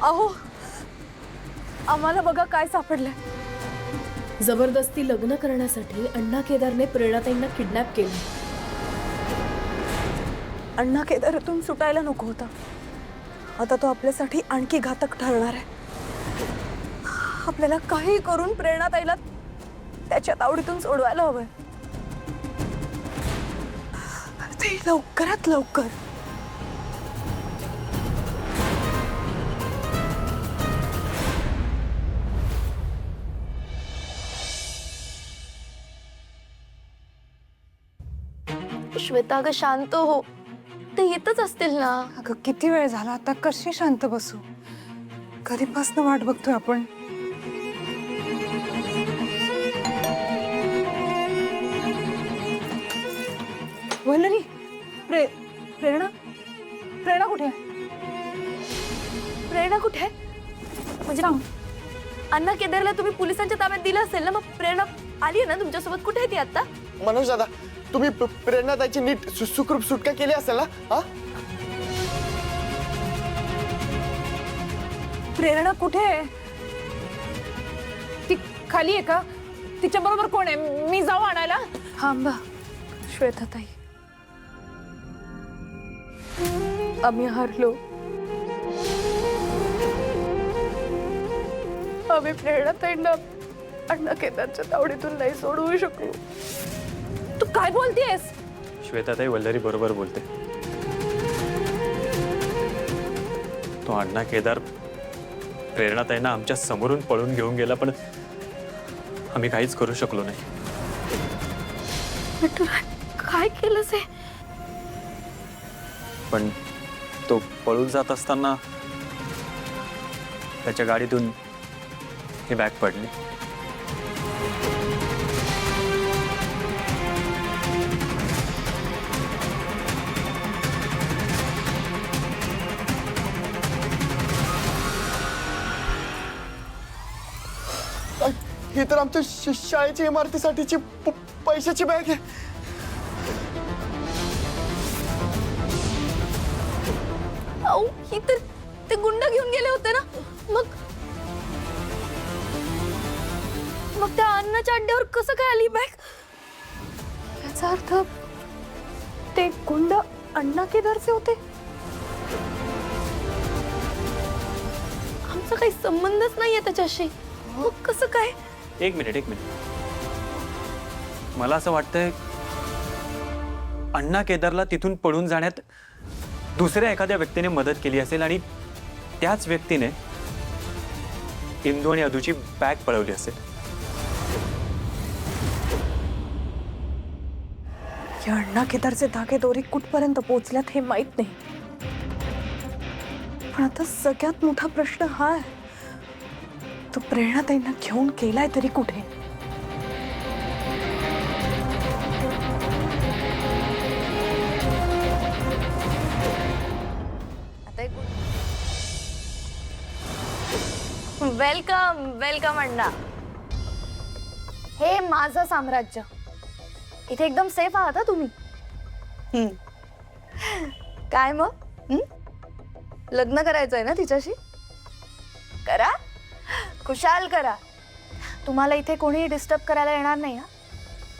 अहो आम्हाला बघा काय सापडलंय। जबरदस्ती लग्न करण्यासाठी अण्णा केदारने प्रेरणाताईंना किडनॅप केलं। अण्णा केदारातून सुटायला नको होता, आता तो आपल्यासाठी आणखी घातक ठरणार आहे। आपल्याला काही करून प्रेरणाताईला त्याच्या तावडीतून सोडवायला हवंय, ते लवकरात लवकर। श्वेता अगं शांत हो, ते येतच असतील ना। अगं किती वेळ झाला, आता कशी शांत बसू? कधीपासून वाट बघतोय आपण। वल्लरी, प्रेरणा प्रेरणा कुठे आहे? प्रेरणा कुठे आहे? म्हणजे अण्णा केदारला तुम्ही पोलिसांच्या ताब्यात दिलं असेल ना, मग प्रेरणा आली आहे ना तुमच्यासोबत? कुठे आहे ती आता? मनोज दादा, तुम्ही प्रेरणाताईची नीट सुखरूप सुटका केली असेल ना? हा, प्रेरणा कुठे आहे? ती खाली आहे का? तिच्या बरोबर कोण आहे? मी जाऊ आणायला? थांबा श्वेताताई, आम्ही हारलो। आम्ही प्रेरणाताईंना अण्णा केदारच्या तावडीतून नाही सोडवू शकलो। तू काय बोलतेस? श्वेताताई वल्लरी बरोबर बोलते। तो अण्णा केदार प्रेरणाताईंना आमच्या समोरून पळून घेऊन गेला, पण आम्ही काहीच करू शकलो नाही। काय केलंस हे? पण तो पळून जात असताना त्याच्या गाडीतून हे बॅग पडली। ही तर आमच्या शाळेच्या इमारतीसाठीची पैशाची बॅग आहे। अहो ही तर ते गुंड घेऊन गेले होते ना, मग त्या अन्नाच्या अड्ड्यावर कसं काय आली बॅग? याचा अर्थ ते गुंड अण्णा केदारचे होते? आमचा काही संबंधच नाहीये त्याच्याशी, मग कसं काय? एक मिनिट, मला असं वाटतंय अण्णा केदारला तिथून पळून जाण्यात दुसऱ्या एखाद्या व्यक्तीने मदत केली असेल आणि त्याच व्यक्तीने इंदू आणि अदूची बॅग पळवली असेल। या अण्णा केदारचे धागे दोरी कुठपर्यंत पोहोचल्यात हे माहित नाही, पण आता सगळ्यात मोठा प्रश्न हा आहे, तो प्रेरणाताईंना घेऊन गेलाय तरी कुठे? वेलकम वेलकम अण्णा, हे माझं साम्राज्य, इथे एकदम सेफ आहात हा तुम्ही। काय मग लग्न करायचंय ना तिच्याशी? करा, खुशाल करा, तुम्हाला इथे कोणीही डिस्टर्ब करायला येणार नाही हा,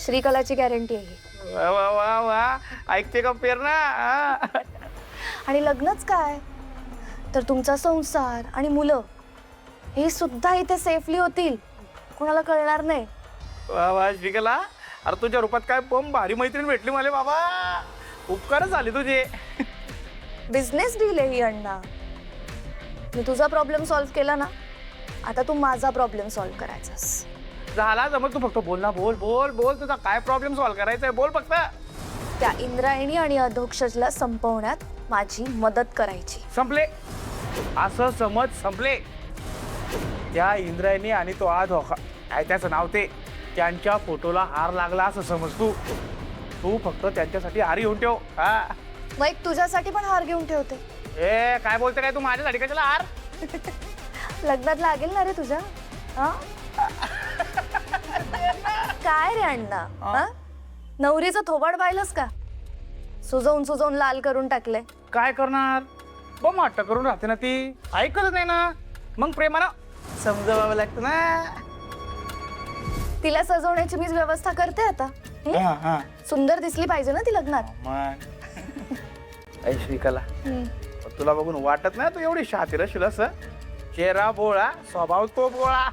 श्रीकलाची गॅरंटी आहे। वा वा वा वा, ऐकते का प्रेरणा? आणि लग्नच काय तर तुमचा संसार आणि मुलं हे सुद्धा इथे सेफली होतील, कोणाला कळणार नाही। वा वा श्रीकला, अरे तुझ्या रूपात काय बम भारी मैत्रीण भेटली मला बाबा, उपकारच झाले तुझे। बिझनेस डील आहे ही अण्णा, मी तुझा प्रॉब्लेम सॉल्व्ह केला ना, आता तू माझा प्रॉब्लेम सॉल्व्ह करायचास। झाला जमत, तू फक्त बोल ना, बोल बोल बोल, तुझा काय प्रॉब्लेम सॉल्व्ह करायचा आहे बोल फक्त। त्या इंद्रायणी आणि अधोक्षजला संपवण्यात माझी मदत करायची। संपले, असं समज संपले। त्या इंद्रायणी आणि तो काय त्याचं नाव ते, त्यांच्या फोटोला हार लागला असं समज तू। तू फक्त त्यांच्यासाठी हार घेऊन ठेव। हा, मग एक तुझ्यासाठी पण हार घेऊन ठेवते। ए काय बोलते काय तू माझ्यासाठी? कशाला हार? लग्नात लागेल ना रे तुझ्या? हा? काय रे अण्णा, हा? नवरीचं थोबाड पाहिलंस का? सुजवून सुजवून लाल करून टाकले। काय करणार, बम हट्ट करून राहते ना ती, ऐकतच नाही ना. मग प्रेमानं समजावं लागतं ना. तिला सजवण्याची मीच व्यवस्था करते आता. हा सुंदर दिसली पाहिजे ना ती लग्नात. मग ऐश्विकाला तुला बघून वाटत नाही तू एवढी शातीर असेल असं. चेहरा बोळा, स्वभाव तो बोळा.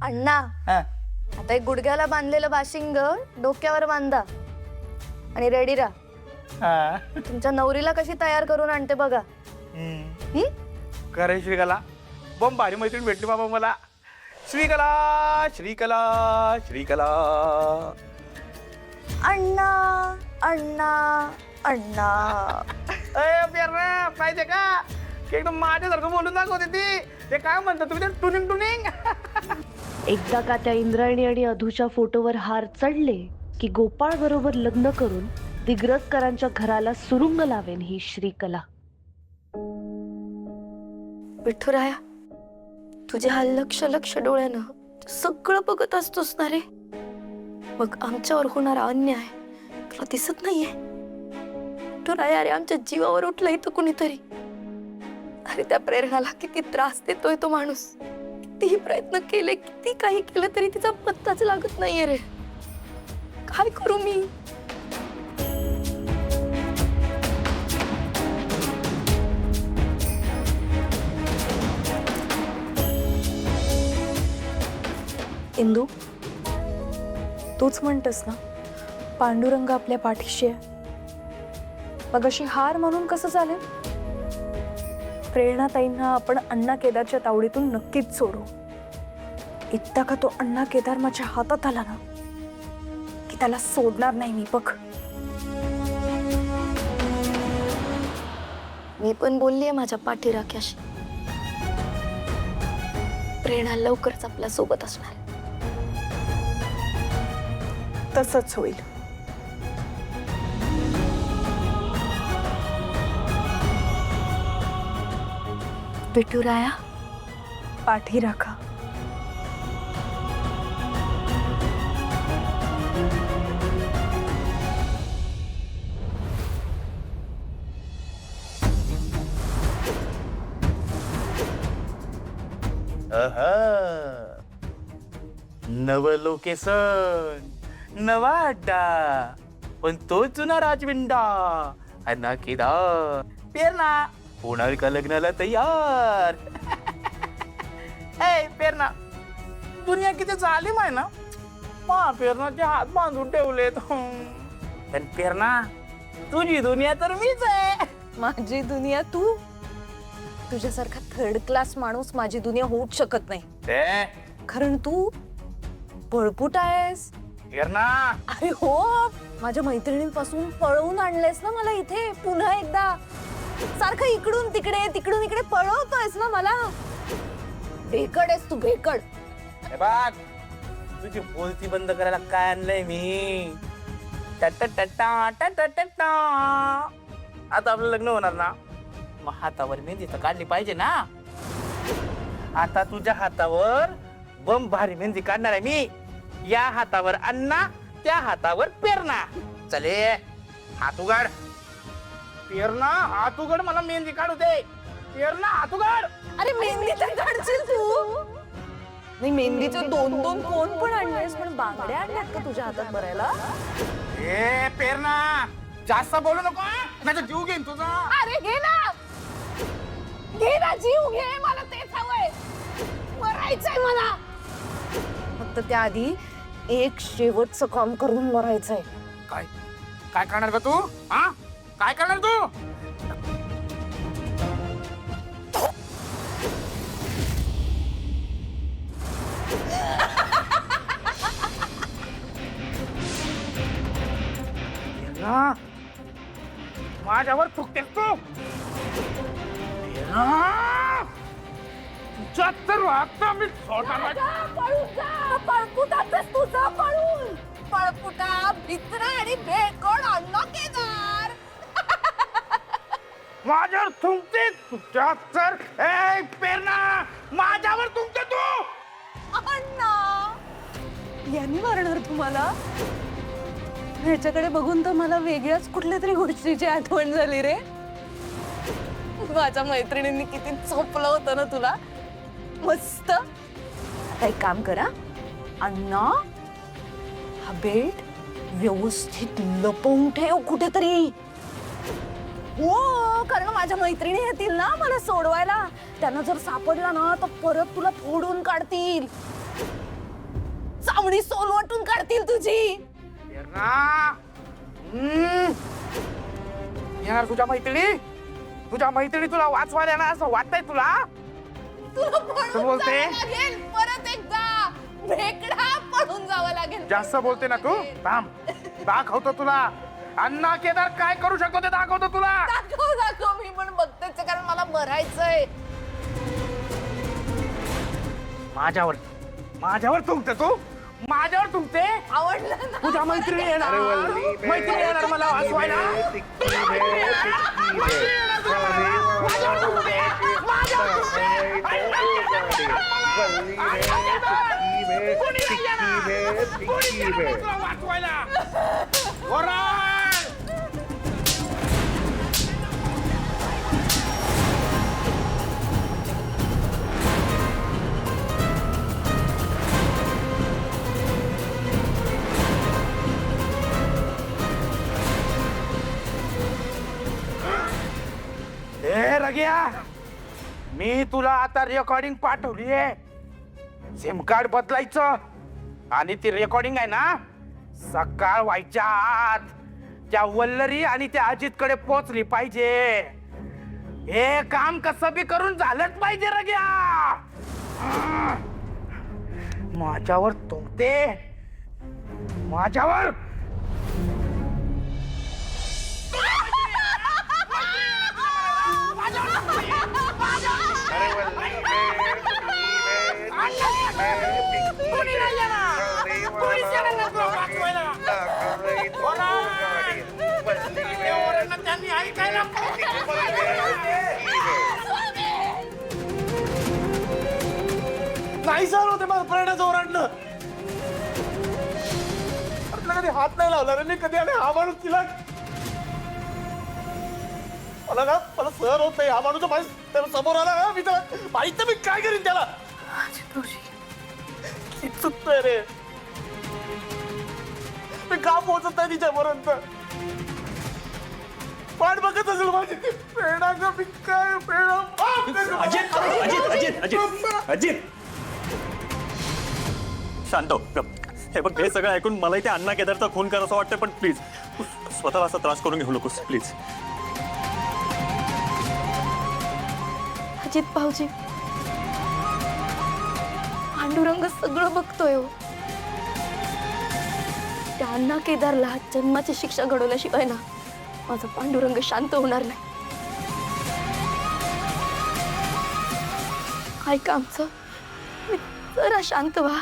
अण्णा, हा. आता एक गुडघ्याला बांधलेलं बाशिंग डोक्यावर बांधा आणि रेडी राहा. हा. तुमच्या नवरीला कशी तयार करून आणते बघा. खरं श्रीकला, बम भारी मैत्रीण भेटली बाबा मला. श्रीकला श्रीकला श्रीकला. अण्णा अण्णा अण्णा. पाहिजे का की एकदम माझ्यासारखं बोलून दाखवते ती. ते काय म्हणतात तुम्ही, ते टुनिंग टुनिंग. एकदा का त्या इंद्रायणी आणि अधूच्या फोटोवर हार चढले की गोपाळ बरोबर लग्न करून दिग्रसकरांच्या घराला सुरुंग लावेन ही श्रीकला. विठुराया, तुझे हा लक्ष लक्ष डोळ्यानं सगळं बघत असतोस ना रे. मग आमच्यावर होणारा अन्याय तुला दिसत नाहीये? विठुराया, अरे आमच्या जीवावर उठलाय तो कुणीतरी. अरे त्या प्रेरणाला किती त्रास देतोय तो माणूस. कितीही प्रयत्न केले, किती काही केलं तरी तिचा पत्ताच लागत नाहीये रे. काय करू मी? इंदू, तूच म्हणतस ना पांडुरंग आपल्या पाठीशी आहे. मग अशी हार म्हणून कसं चालेल? प्रेरणाताईंना आपण अण्णा केदारच्या तावडीतून नक्कीच सोडू. एकदा का तो अण्णा केदार माझ्या हातात आला ना की त्याला सोडणार नाही मी बघ. मी पण बोललीये माझ्या पाठीराख्याशी. प्रेरणा लवकरच आपल्या सोबत असणार. तसंच होईल. विठुराया, पाठी राखा. नवलोकेशन, नवा अड्डा, पण तो जुना राजविंडा. अण्णा केदार पेरणा होणार का लग्नाला तयार? ए पेरणा, दुनिया किती जालीम आहे ना. पेरणाचे हात बांधून ठेवलेत. पण पेरणा, तुझी दुनिया तर मीच आहे. माझी दुनिया तू. तुझ्यासारखा थर्ड क्लास माणूस माझी दुनिया होऊच शकत नाही. कारण तू पळपुट आहेस. पेरणा, अरे हो, माझ्या मैत्रिणींपासून पळवून आणलेस ना मला इथे पुन्हा एकदा. सारखं इकडून तिकडे पळवतोयस ना मला. भेकड आहेस तू, भेकड. हे बघ, तुझी बोलती बंद करायला काय आणलंय मी. टटा. आता आपलं लग्न होणार ना, मग हातावर मेहंदी तर काढली पाहिजे ना. आता तुझ्या हातावर बम भारी मेहंदी काढणार आहे मी. या हातावर अण्णा, त्या हातावर पेरणा. चले, हात उघड. पेरणा, हात उघड, मला मेहंदी काढू दे. पेरणा, हात उघड. अरे मेहंदी तर काढशील तू. नाही, मेहंदीचे 2-2 कोण पण आणलेस, पण बांगड्या आणल्यात का तुझ्या हातात भरायला? ए पेरणा, जास्त बोलू नको. माझा जीव घेईन तुझा. अरे घे ना जीव घे. मला तेच हवंय. मरायचंय मला. फक्त त्याआधी एक शेवटचं काम करून मरायचंय. काय काय करणार का तू? हा, काय करणार तू? माझ्यावर थुकतेस तू. तुझ्या तर आता मी पळपुटा, भित्रा आणि भेकोड अण्णा केदार. माझ्यावर थुंकते. तुझ्या तर ए पेरणा, माझ्यावर थुंकते तू. अण्णा, यांनी मारणार तुम्हाला? ह्याच्याकडे बघून तर मला वेगळ्याच कुठल्या तरी गोष्टीची आठवण झाली रे. माझ्या मैत्रिणींनी किती चोपलं होतं ना तुला. मस्त. आता एक काम करा अण्णा, हा बेल्ट व्यवस्थित लपवून ठेव कुठेतरी. हो, कारण माझ्या मैत्रिणी येतील ना मला सोडवायला. त्यांना जर सापडला ना तर परत तुला फोडून काढतील, चामडी सोलवटून काढतील तुझी. येणार तुझ्या मैत्रिणी तुला वाचवायला येणार असं वाटतंय तुला? तुला पळून तू बोलते? जावं लागेल परत एकदा. भेकडा पळून जावं लागेल. जास्त बोलते ना तू. थांब, दाखवतो तुला. अण्णा केदार काय करू शकतो ते दाखवतो तुला. दाखव मी पण बघतेच आहे, कारण मला मरायचंय. माझ्यावर तुमते तू. माझ्यावर तुमते. आवडलं ना? तुझ्या मैत्रिणी येणार. मैत्रिणी येणार मला वाचवायला. रग्या, मी तुला आता रेकॉर्डिंग पाठवली आहे. सिम कार्ड बदलायचं आणि ती रेकॉर्डिंग आहे ना सकाळ व्हायच्या आत त्या वल्लरी आणि त्या अजितकडे पोहोचली पाहिजे. हे काम कसं बी करून झालंच पाहिजे रग्या. माझ्यावर तुमते. माझ्यावर नाही सर होते मला प्रेरणाचं ओरडलं. आपल्या कधी हात नाही लावला रे कधी. आणि हा माणूस तिला मला सर होत नाही. हा माणूस त्याला समोर आला ना मी त्याला माहित मी काय करीन त्याला. चुकतोय रे. मी का पोहोचत नाही तिच्यापर्यंत. वाट बघत असेल माझी ती प्रेरणा. मी काय प्रेरणा. अजित अजित अजित अजित अजित शांत हो, गप. हे बघ, हे सगळं ऐकून मलाही त्या अण्णा केदारचा खून करायचं वाटतं, पण प्लीज स्वतःला असा त्रास करून घेऊ नकोस प्लीज. अजित भाऊजी, पांडुरंग सगळं बघतोय हो. त्या अण्णा केदारला जन्माची शिक्षा घडवल्याशिवाय ना माझा पांडुरंग शांत होणार नाही. ऐका आमचं, तुम्ही जरा शांत व्हा.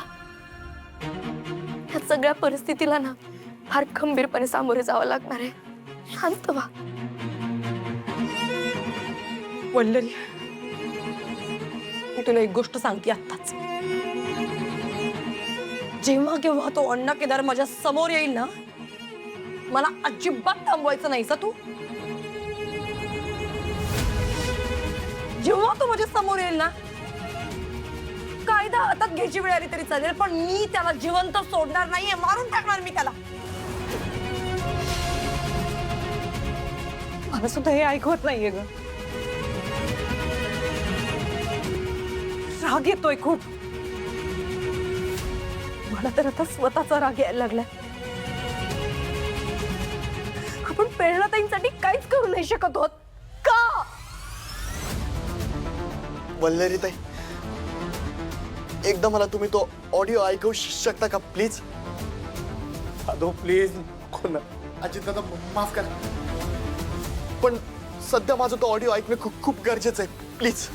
या सगळ्या परिस्थितीला ना फार खंबीरपणे सामोरे जावं लागणार आहे. शांत व्हा. वल्लरी, मी तुला एक गोष्ट सांगते आत्ताच. जेव्हा केव्हा तो अण्णा केदार माझ्या समोर येईल ना, मला अजिबात थांबवायचं नाही तू. जेव्हा तो माझ्या समोर येईल ना, कायदा हातात घ्यायची वेळ आली तरी चालेल, पण मी त्याला जिवंत सोडणार नाहीये. मारून टाकणार मी त्याला. मला सुद्धा हे ऐकवत नाहीये ग. राग येतोय खूप. मला तर आता स्वतःचा राग यायला लागलाय. आपण प्रेरणाताईंसाठी काहीच करू नाही शकत आहोत का? वल्लरी ताई, एकदा मला तुम्ही तो ऑडिओ ऐकवू शकता का प्लीज? अदो प्लीज. अजित दादा माफ करा, पण सध्या माझा तो ऑडिओ ऐकणं खूप खूप गरजेचं आहे प्लीज.